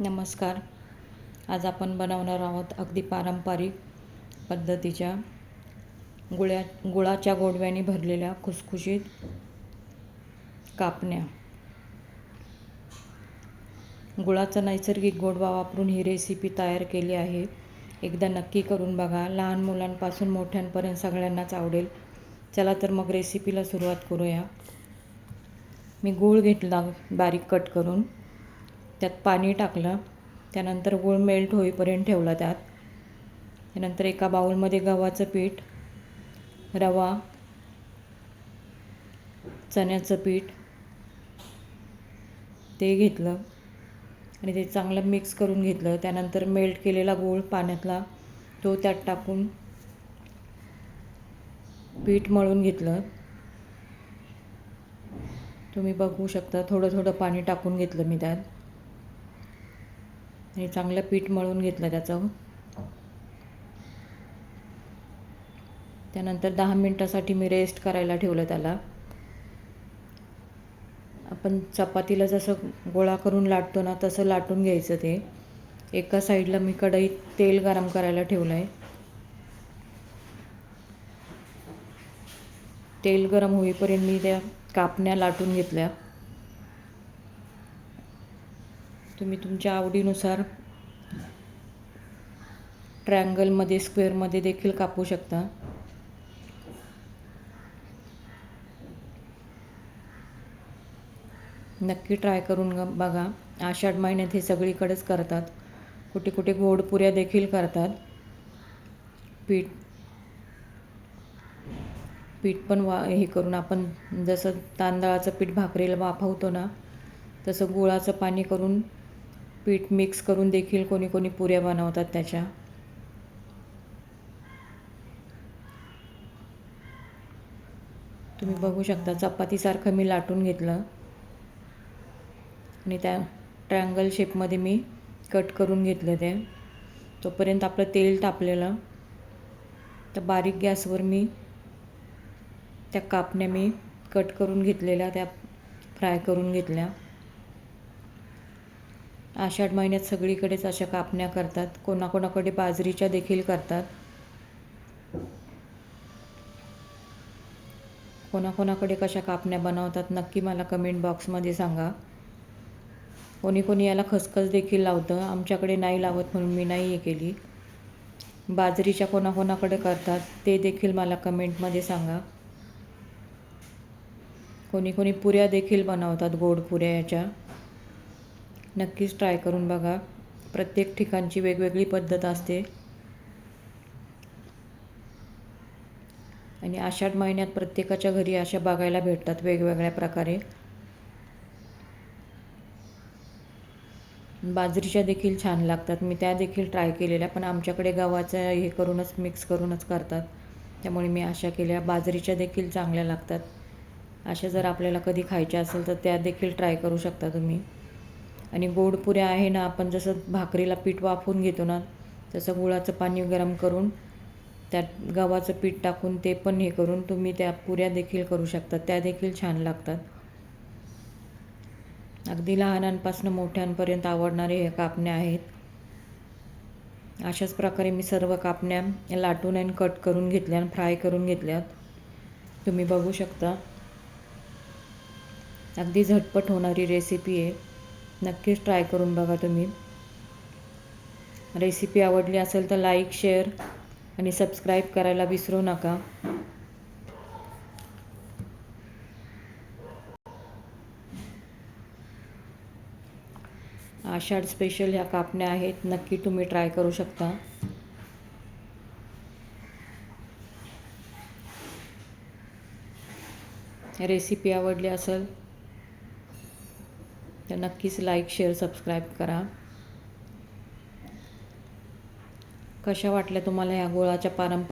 नमस्कार. आज आपण बनवणार आहोत अगदी पारंपरिक पद्धतीच्या गुळाच्या गोडव्याने भरलेल्या खुसखुशीत कापण्या. गुळाचा नैसर्गिक गोडवा वापरून ही रेसिपी तयार केली आहे. एकदा नक्की करून बघा. लहान मुलांपासून मोठ्यांपर्यंत सगळ्यांनाच आवडेल. चला तर मग रेसिपीला सुरुवात करूया. मी गूळ घेतला बारीक कट करून, त्यात पाणी टाकलं. त्यानंतर गूळ मेल्ट होईपर्यंत ठेवला. त्यानंतर एका बाउलमध्ये गव्हाचं पीठ, रवा, चण्याचं पीठ ते घेतलं आणि ते चांगलं मिक्स करून घेतलं. त्यानंतर मेल्ट केलेला गूळ पाण्यातला तो त्यात टाकून पीठ मळून घेतलं. तुम्ही बघू शकता, थोडं थोडं पाणी टाकून घेतलं मी त्यात आणि चांगलं पीठ मळून घेतलं त्याचं. त्यानंतर 10 मिनटासाठी मी रेस्ट करायला ठेवलं त्याला. आपण चपातीला जसं गोळा करून लाटतो ना, तसं लाटून घ्यायचं ते. एका साईडला मी कढईत तेल गरम करायला ठेवलं आहे. तेल गरम होईपर्यंत मी त्या कापण्या लाटून घेतल्या. तुम्ही तुमच्या आवडीनुसार ट्रायंगलमध्ये, स्क्वेअरमध्ये देखील कापू शकता. नक्की ट्राय करून बघा. आषाढ महिन्यात हे सगळीकडेच करतात. कुठे कुठे गोड पुऱ्या देखील करतात. पीठ पण हे करून आपण जसं तांदळाचं पीठ भाकरीला वाफवतो ना, तसं गुळाचं पाणी करून पीठ मिक्स करून देखील कोणी कोणी पुऱ्या बनवतात त्याच्या. तुम्ही बघू शकता, चपातीसारखं मी लाटून घेतलं आणि त्या ट्रायंगल शेपमध्ये मी कट करून घेतलं ते. तोपर्यंत आपलं तेल तापलेलं. तर बारीक गॅसवर मी त्या कापण्या मी कट करून घेतलेल्या त्या फ्राय करून घेतल्या. आषाढ महिन्यात सगळीकडेच अशा कापण्या करतात. कोणाकोणाकडे बाजरीच्या देखील करतात. कोणाकोणाकडे कशा कापण्या बनवतात नक्की मला कमेंट बॉक्समध्ये सांगा. कोणी कोणी याला खसखस देखील लावतं. आमच्याकडे नाही लावत म्हणून मी नाही हे केली. बाजरीच्या कोणाकोणाकडे करतात ते देखील मला कमेंटमध्ये सांगा. कोणी कोणी पुऱ्या देखील बनवतात, गोड पुऱ्या याच्या. नक्कीच ट्राय करून बघा. प्रत्येक ठिकाणची वेगवेगळी पद्धत असते आणि आषाढ महिन्यात प्रत्येकाच्या घरी अशा बघायला भेटतात वेगवेगळ्या प्रकारे. बाजरीच्या देखील छान लागतात. मी त्या देखील ट्राय केलेल्या, पण आमच्याकडे गव्हाचं हे करूनच मिक्स करूनच करतात, त्यामुळे मी अशा केल्या. बाजरीच्या देखील चांगल्या लागतात. अशा जर आपल्याला कधी खायच्या असेल तर त्या देखील ट्राय करू शकता तुम्ही. आणि गोड पुऱ्या आहे ना, आपण जसं भाकरीला पीठ वाफवून घेतो ना, तसं गुळाचं पाणी गरम करून त्यात गव्हाचं पीठ टाकून ते पण हे करून तुम्ही त्या पुऱ्या देखील करू शकता. त्या देखील छान लागतात. अगदी लहानांपासून मोठ्यांपर्यंत आवडणारे हे कापण्या आहेत. अशाच प्रकारे मी सर्व कापण्या लाटून आणि कट करून घेतल्या आणि फ्राय करून घेतल्यात. तुम्ही बघू शकता. अगदी झटपट होणारी रेसिपी आहे. नक्कीच ट्राय करून बघा तुम्ही. रेसिपी आवडली असेल तर लाईक, शेअर आणि सबस्क्राईब करायला विसरू नका. आषाढ स्पेशल ह्या कापण्या आहेत. नक्की तुम्ही ट्राय करू शकता. रेसिपी आवडली असेल तर नक्कीच लाईक, शेअर, सबस्क्राईब करा. कशा वाटल्या तुम्हाला ह्या गुळाच्या